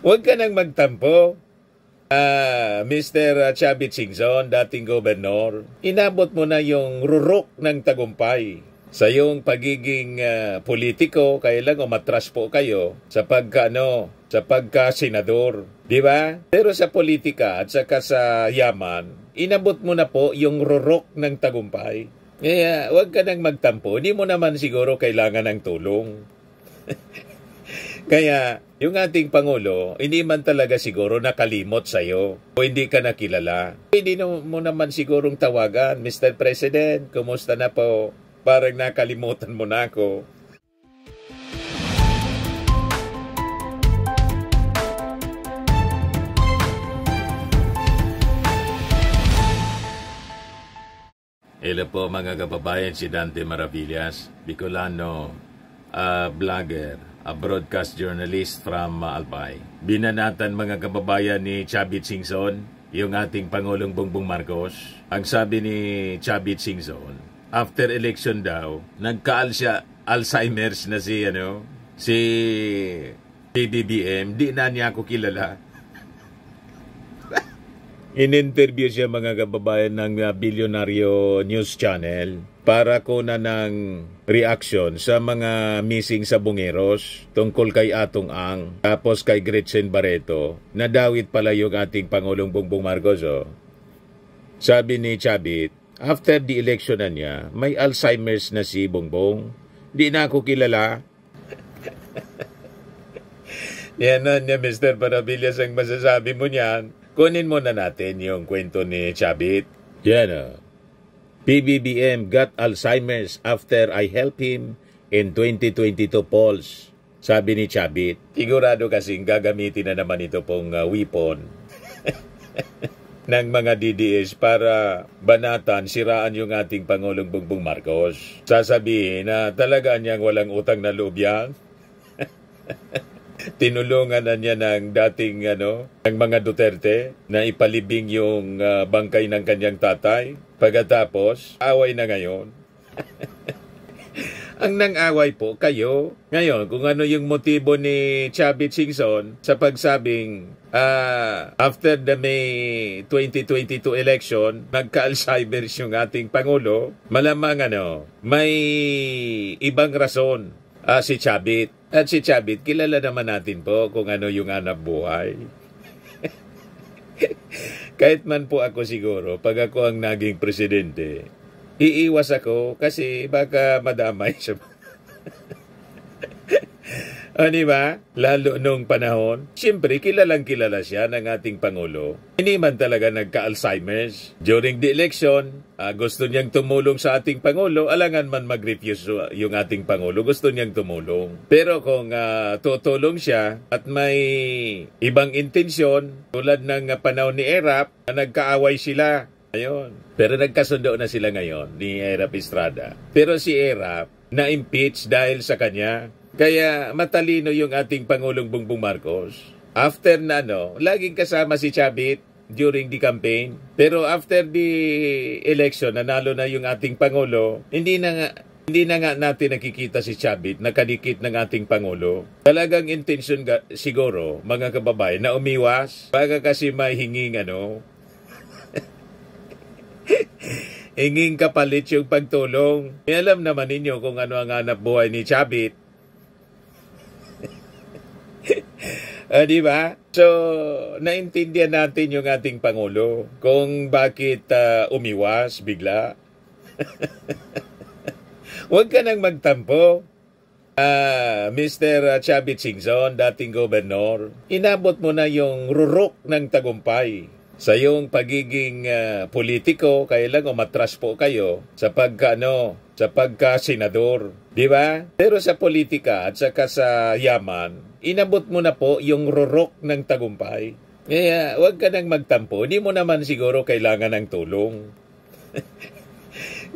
Huwag ka nang magtampo. Mr. Chavit Singson, dating gobernador, inabot mo na yung rurok ng tagumpay sa iyong pagiging politiko. Kailang umatras po kayo sa pagka-senador, di ba? Pero sa politika at saka sa yaman, inabot mo na po yung rurok ng tagumpay. Kaya huwag ka nang magtampo. Hindi mo naman siguro kailangan ng tulong. Kaya, yung ating Pangulo, hindi man talaga siguro nakalimot sa'yo o hindi ka nakilala. Hindi mo naman sigurong tawagan, Mr. President, kumusta na po? Parang nakalimutan mo na ako. Hello po mga kababayan, si Dante Maravillas, Bicolano, vlogger, a broadcast journalist from Albay. Binanatan mga kababayan ni Chavit Singson, yung ating Pangulong Bongbong Marcos. Ang sabi ni Chavit Singson, after election daw, Alzheimer's na si PBBM, di na niya ako kilala. In-interview siya mga kababayan ng Bilyonaryo News Channel para kuna ng reaction sa mga missing sa Bungeros tungkol kay Atong Ang tapos kay Gretchen Barreto. Nadawit pala yung ating Pangulong Bongbong Marcos. Sabi ni Chavit, after the election na niya, may Alzheimer's na si Bongbong. Di na ako kilala. Yan na niya, Mr. Parabillas, ang masasabi mo niyan. Kunin muna natin yung kwento ni Chavit. Yan PBBM got Alzheimer's after I helped him in 2022 polls. Sabi ni Chavit. Sigurado kasing gagamitin na naman ito pong weapon ng mga DDS para banatan, siraan yung ating Pangulong Bongbong Marcos. Sasabihin na talaga niyang walang utang na loob yan. Tinulungan na niya ng dating ng mga Duterte na ipalibing yung bangkay ng kanyang tatay. Pagkatapos, away na ngayon. Ang nang-away po kayo. Ngayon, kung ano yung motibo ni Chavit Singson sa pagsabing after the May 2022 election, nagka-Alzheimer's yung ating Pangulo, malamang may ibang rason si Chavit. At si Chavit, kilala naman natin po kung ano yung hanap buhay. Kahit man po ako siguro, pag ako ang naging presidente, iiwas ako kasi baka madamay siya. Di ba? Lalo nung panahon, siyempre kilalang kilala siya ng ating Pangulo. Hindi man talaga nagka-Alzheimer's. During the election, gusto niyang tumulong sa ating Pangulo, alangan man mag-refuse yung ating Pangulo, gusto niyang tumulong. Pero kung tutulong siya at may ibang intensyon, tulad ng panahon ni Erap, na nagkaaway sila, ayun. Pero nagkasundo na sila ngayon ni Erap Estrada. Pero si Erap, na-impeach dahil sa kanya. Kaya matalino yung ating Pangulong Bongbong Marcos. After na laging kasama si Chavit during the campaign. Pero after the election, nanalo na yung ating Pangulo, hindi na nga natin nakikita si Chavit nakadikit ng ating Pangulo. Talagang intention siguro, mga kababayan, na umiwas. Baka kasi may hinging hinging kapalit yung pagtulong. Alam naman ninyo kung ano ang hanap buhay ni Chavit. Di ba? So, naintindihan natin yung ating Pangulo kung bakit umiwas bigla. Huwag ka nang magtampo. Mr. Chavit Singson, dating gobernador, inabot mo na yung rurok ng tagumpay sa iyong pagiging politiko. Kailang umatras po kayo sa pagka-senador. Di ba? Pero sa politika at saka sa yaman, inabot mo na po yung rurok ng tagumpay. Kaya huwag ka nang magtampo. Hindi mo naman siguro kailangan ng tulong.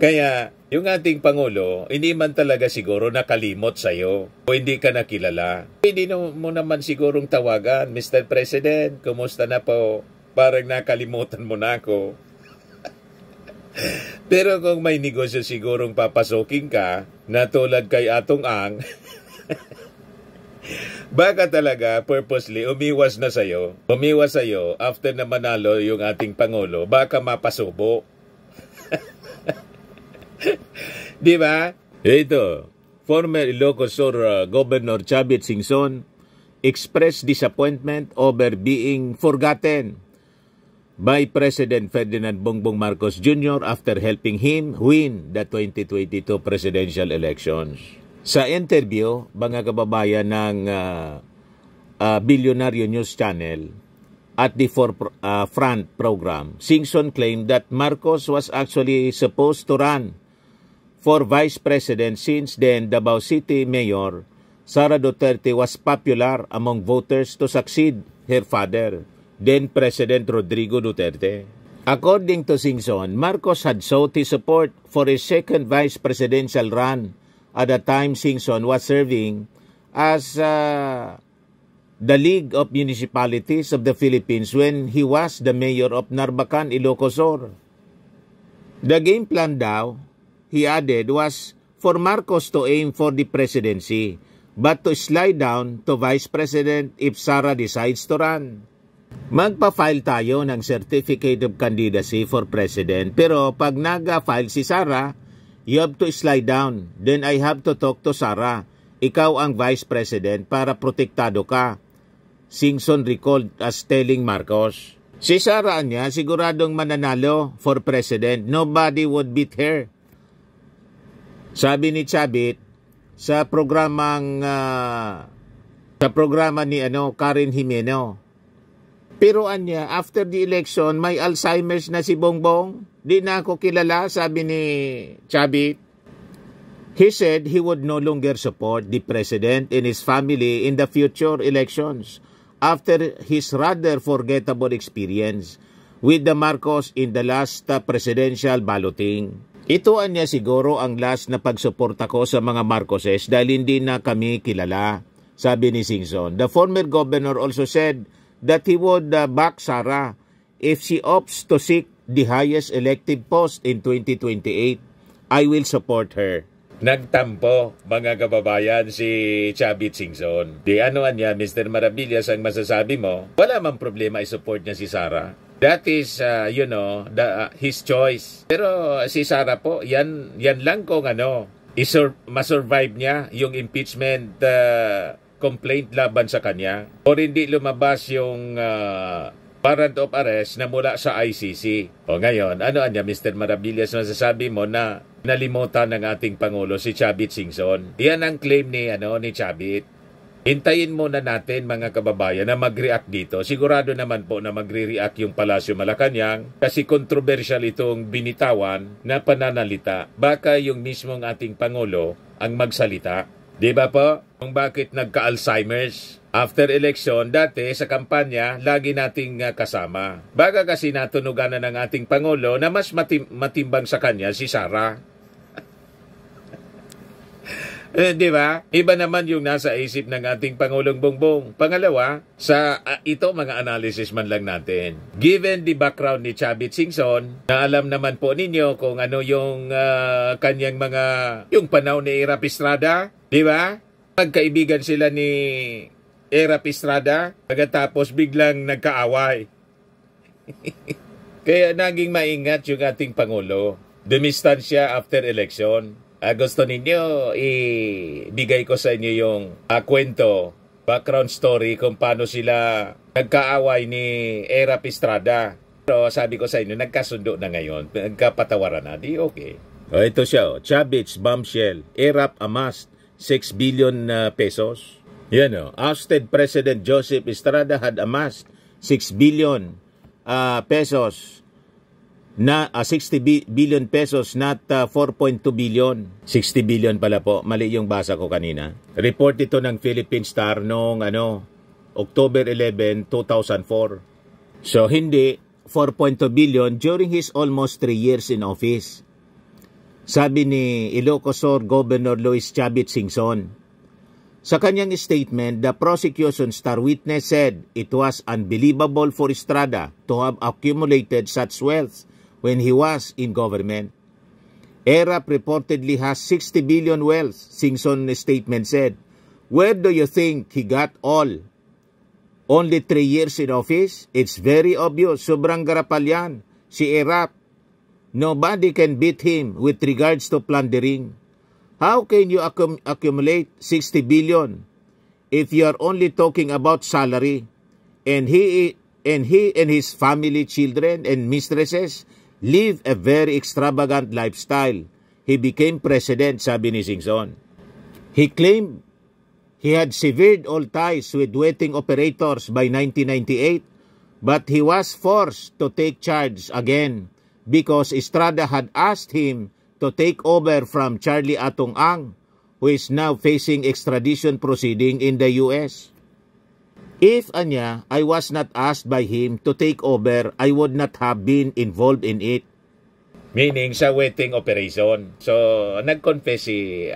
Kaya yung ating Pangulo, hindi man talaga siguro nakalimot sa'yo o hindi ka nakilala. Hindi mo naman sigurong tawagan, Mr. President, kumusta na po? Parang nakalimutan mo na ako. Pero kung may negosyo sigurong papasokin ka, na tulad kay Atong Ang, Baka talaga purposely umiwas na sa'yo. Umiwas sa'yo after na manalo yung ating Pangulo. Baka mapasubo. Di ba? Ito, former Ilocos Sur Governor Chavit Singson expressed disappointment over being forgotten by President Ferdinand Bongbong Marcos Jr. after helping him win the 2022 presidential elections. Sa interview, mga kababayan ng Billionaire News Channel at the Front program, Singson claimed that Marcos was actually supposed to run for Vice President since then Davao City Mayor Sara Duterte was popular among voters to succeed her father, then President Rodrigo Duterte. According to Singson, Marcos had sought his support for his second vice presidential run at the time Singson was serving as the League of Municipalities of the Philippines when he was the mayor of Narbacan, Ilocos Sur. The game plan daw, he added, was for Marcos to aim for the presidency but to slide down to vice president if Sara decides to run. Magpa-file tayo ng certificate of candidacy for president, pero pag naga-file si Sara, you have to slide down. Then I have to talk to Sara. Ikaw ang vice president para protektado ka. Singson recalled as telling Marcos. Si Sara niya siguradong mananalo for president. Nobody would beat her. Sabi ni Chavit sa programa ni Karen Jimeno. Pero anya, after the election, may Alzheimer's na si Bongbong. Di na ako kilala, sabi ni Chavit. He said he would no longer support the president and his family in the future elections after his rather forgettable experience with the Marcos in the last presidential balloting. Ito anya siguro ang last na pagsuporta ko sa mga Marcoses dahil hindi na kami kilala, sabi ni Singson. The former governor also said that he would back Sara if she opts to seek the highest elective post in 2028. I will support her. Nagtampo, mga kababayan, si Chavit Singson. Di anoan niya, Mr. Maravillas, ang masasabi mo, wala mang problema i-support niya si Sara. That is, his choice. Pero si Sara po, yan lang kung masurvive niya yung impeachment complaint laban sa kanya o hindi lumabas yung warrant of arrest na mula sa ICC. O ngayon, niya, Mr. Maravillas, masasabi mo na nalimutan ng ating Pangulo si Chavit Singson. Yan ang claim ni Chavit. Hintayin muna natin, mga kababayan, na mag-react dito. Sigurado naman po na magre-react yung Palasyo Malacanang kasi controversial itong binitawan na pananalita. Baka yung mismong ating Pangulo ang magsalita. Di ba po? Kung bakit nagka-Alzheimer's? After election, dati sa kampanya, lagi nating kasama. Baka kasi natunugan na ng ating Pangulo na mas matimbang sa kanya si Sara. Di ba? Iba naman yung nasa isip ng ating Pangulong Bongbong. Pangalawa, sa ito mga analysis man lang natin. Given the background ni Chavit Singson, na alam naman po ninyo kung ano yung kanyang yung panahon ni Erap Estrada, di ba? Magkaibigan sila ni Erap Estrada, pagkatapos biglang nagkaaway. Kaya naging maingat yung ating Pangulo. Dumistansya after election. Gusto ninyo, ibigay ko sa inyo yung kwento, background story kung paano sila nagkaaway ni Erap Estrada. Pero sabi ko sa inyo, nagkasundo na ngayon. Nagkapatawaran na. Di okay. Ito siya, Chavit's bombshell. Erap amassed 6 billion pesos. Yan ousted President Joseph Estrada had amassed 6 billion pesos. 60 billion pesos, not 4.2 billion. 60 billion pala po. Mali yung basa ko kanina. Report ito ng Philippine Star noong October 11, 2004. So hindi 4.2 billion during his almost 3 years in office. Sabi ni Ilocos Sur Governor Luis Chavit Singson. Sa kanyang statement, the prosecution star witness said it was unbelievable for Estrada to have accumulated such wealth when he was in government. Erap reportedly has 60 billion wealth, Singson statement said. Where do you think he got all? Only 3 years in office? It's very obvious. Sobrang garapal yan. Si Erap. Nobody can beat him with regards to plundering. How can you accumulate 60 billion if you are only talking about salary? And he and his family, children, and mistresses live a very extravagant lifestyle. He became president, sabi ni Singson. He claimed he had severed all ties with wetting operators by 1998, but he was forced to take charge again because Estrada had asked him to take over from Charlie Atong Ang, who is now facing extradition proceeding in the US. If, anya, I was not asked by him to take over, I would not have been involved in it. Meaning sa wetting operation. So, nag-confess si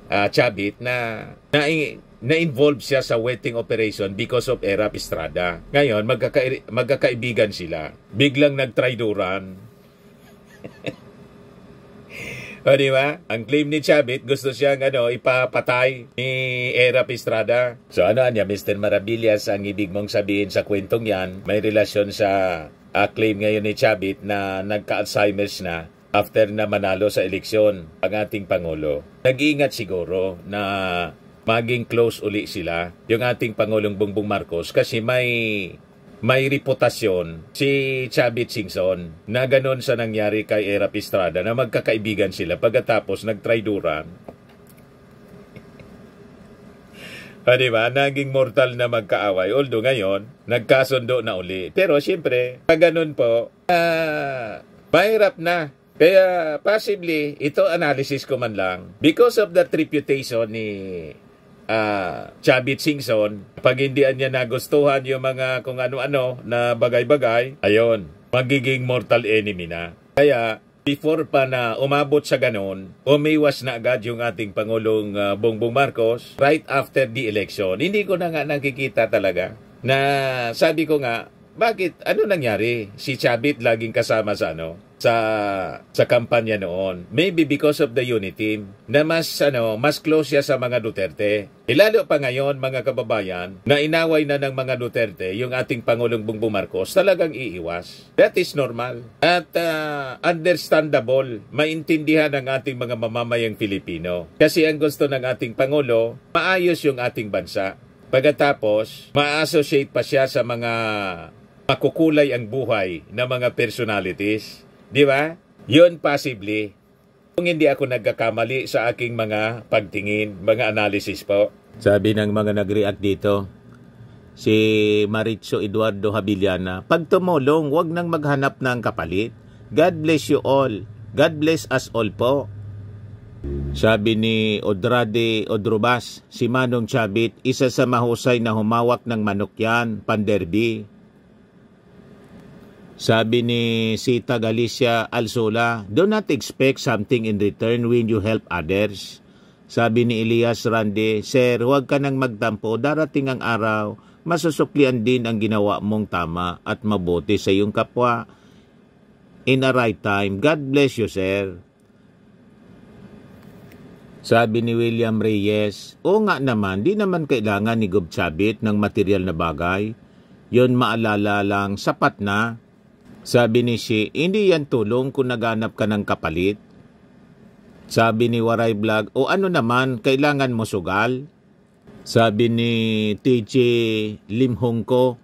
Chavit na-involve siya sa wetting operation because of Erap Estrada. Ngayon, magkakaibigan sila. Biglang nagtraiduran. O, di ba? Ang claim ni Chavit, gusto siyang ipapatay ni Erap Estrada. So ano niya, Mr. Maravillas, ang ibig mong sabihin sa kwentong yan, may relasyon sa claim ngayon ni Chavit na nagka-Alzheimer's na after na manalo sa eleksyon ang ating Pangulo. Nag-iingat siguro na maging close uli sila, yung ating Pangulong Bongbong Marcos, kasi may reputasyon si Chavit Singson na ganun sa nangyari kay Erap Estrada na magkakaibigan sila pagkatapos nagtraiduran. Diba? Naging mortal na magkaaway. Although ngayon, nagkasundo na uli. Pero siyempre, pag ganun po, mahirap na. Kaya possibly, ito analysis ko man lang. Because of that reputation ni Chavit Singson, pag hindi niya nagustuhan yung mga kung ano-ano na bagay-bagay, ayun, magiging mortal enemy na. Kaya, before pa na umabot sa ganon, umiwas na agad yung ating Pangulong Bongbong Marcos right after the election. Hindi ko na nga nakikita talaga na sabi ko nga, bakit? Ano nangyari? Si Chavit laging kasama sa kampanya noon. Maybe because of the unity na mas close siya sa mga Duterte. Lalo pa ngayon, mga kababayan, na inaway na ng mga Duterte yung ating Pangulong Bongbong Marcos, talagang iiwas. That is normal. At understandable, maintindihan ng ating mga mamamayang Filipino. Kasi ang gusto ng ating Pangulo, maayos yung ating bansa. Pagkatapos, ma-associate pa siya sa mga makukulay ang buhay na mga personalities. Di ba? Yun possibly. Kung hindi ako nagkakamali sa aking mga pagtingin, mga analysis po. Sabi ng mga nag-react dito, si Maritzo Eduardo Habiliana, pag tumulong, huwag nang maghanap ng kapalit. God bless you all. God bless us all po. Sabi ni Odrade Odrobas, si Manong Chavit, isa sa mahusay na humawak ng manok yan, panderby. Sabi ni Sita Galicia Alsola, do not expect something in return when you help others. Sabi ni Elias Rande, Sir, huwag ka nang magtampo, darating ang araw, masusuklian din ang ginawa mong tama at mabuti sa iyong kapwa. In a right time, God bless you, Sir. Sabi ni William Reyes, o nga naman, di naman kailangan ni Gob Chavit ng material na bagay. Yon maalala lang, sapat na. Sabi ni Shi, hindi yan tulong kung naghanap ka ng kapalit. Sabi ni Waray Vlog, o ano naman, kailangan mo sugal? Sabi ni TJ Limhongko,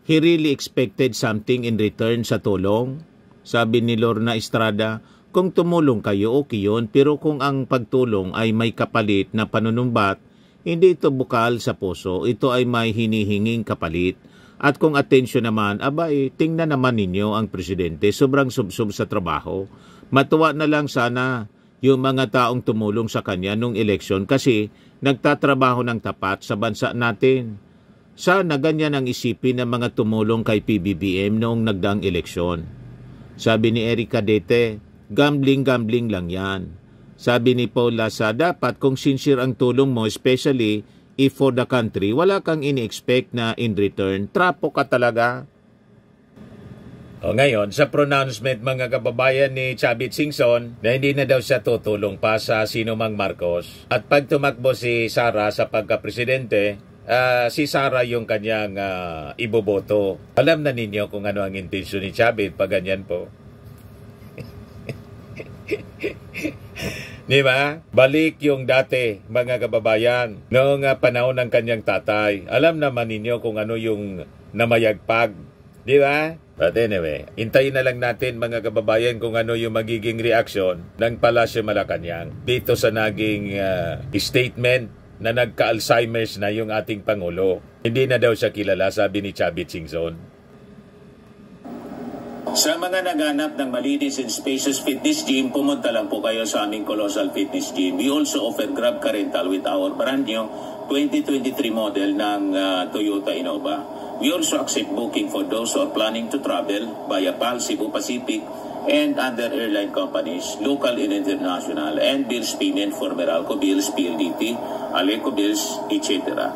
he really expected something in return sa tulong. Sabi ni Lorna Estrada, kung tumulong kayo, okay yun, pero kung ang pagtulong ay may kapalit na panunumbat, hindi ito bukal sa puso, ito ay may hinihinging kapalit. At kung atensyon naman, abay, tingnan naman ninyo ang presidente, sobrang subsub sa trabaho. Matuwa na lang sana yung mga taong tumulong sa kanya nung eleksyon kasi nagtatrabaho ng tapat sa bansa natin. Sana ganyan ang isipin ng mga tumulong kay PBBM noong nagdaang eleksyon. Sabi ni Eric Cadete, gambling lang yan. Sabi ni Paul Lasa, dapat kung sincere ang tulong mo, especially if for the country, wala kang ini-expect na in return, trapo ka talaga. O ngayon, sa pronouncement mga kababayan ni Chavit Singson na hindi na daw siya tutulong pa sa sinumang Marcos. At pag tumakbo si Sara sa pagka-presidente, si Sara yung kanyang iboboto. Alam na ninyo kung ano ang intensyon ni Chavit pag ganyan po. Di ba? Balik yung dati, mga kababayan, noong panahon ng kanyang tatay. Alam naman ninyo kung ano yung namayagpag. Di ba? But anyway, hintayin na lang natin mga kababayan kung ano yung magiging reaksyon ng Palasyo Malacanang dito sa naging statement na nagka-Alzheimer's na yung ating Pangulo. Hindi na daw siya kilala, sabi ni Chavit Singson. Sa mga naghanap ng malinis and spacious fitness gym, pumunta lang po kayo sa aming Colossal Fitness Gym. We also offer Grab Car Rental with our brand new 2023 model ng Toyota Innova. We also accept booking for those who are planning to travel via PAL, Cebu Pacific, and other airline companies, local and international, and bills payment for Meralco Bills, PLDT, Aleco Bills, etc.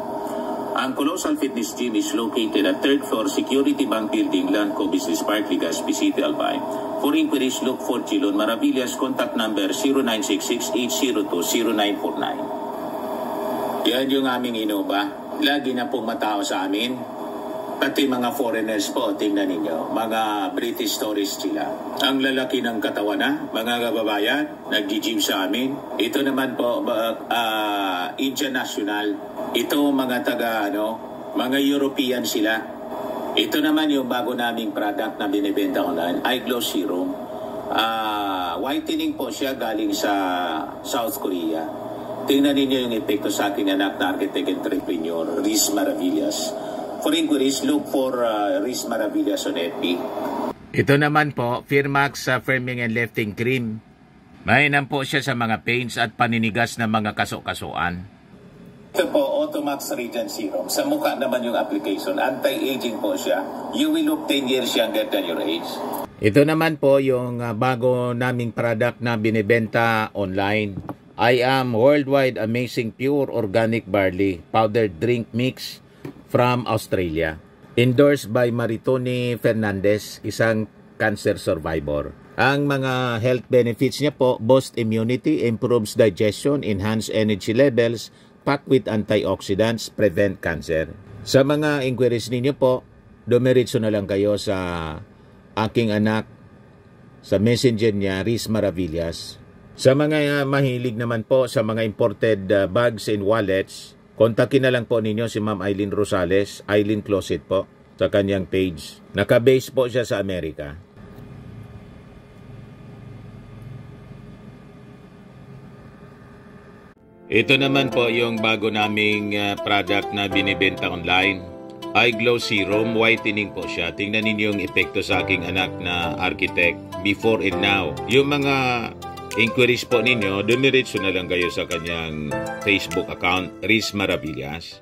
Ang Colossal Fitness Gym is located at 3rd floor Security Bank Building, Lanco Business Park, Legazpi City, Albay. For inquiries, look for Chilon Maravillas. Contact number 0966-802-0949. Yan yung aming Innova. Lagi na po matao sa amin. Pati mga foreigners po, tingnan ninyo, mga British tourists sila. Ang lalaki ng katawan na, mga kababayan, nag-gym sa amin. Ito naman po, Indian National. Ito mga mga European sila. Ito naman yung bago naming product na binibenta online, iGlow Serum. Whitening po siya galing sa South Korea. Tingnan ninyo yung epekto sa aking anak na architect entrepreneur, Riz Maravillas. For inquiries, look for Riz Maravillas on FB. Ito naman po, Firmax Firming and Lifting Cream. Mainam po siya sa mga pains at paninigas na mga kaso-kasuan. Ito po, Automax Radiant Serum. Sa mukha naman yung application. Anti-aging po siya. You will look 10 years younger than your age. Ito naman po yung bago naming product na binibenta online. I am Worldwide Amazing Pure Organic Barley Powdered Drink Mix from Australia. Endorsed by Maritoni Fernandez, isang cancer survivor. Ang mga health benefits niya po, boost immunity, improves digestion, enhance energy levels, packed with antioxidants, prevent cancer. Sa mga inquiries ninyo po, dumiretso na lang kayo sa aking anak, sa messenger niya, Riz Maravillas. Sa mga mahilig naman po sa mga imported bags and wallets, kontakin na lang po ninyo si Ma'am Eileen Rosales, Eileen Closet po, sa kanyang page. Naka-base po siya sa Amerika. Ito naman po yung bago naming product na binibenta online. iGlow Serum, whitening po siya. Tingnan ninyo yung epekto sa aking anak na architect before and now. Yung mga inquiries po ninyo, dumiretso na lang kayo sa kanyang Facebook account, Riz Maravillas.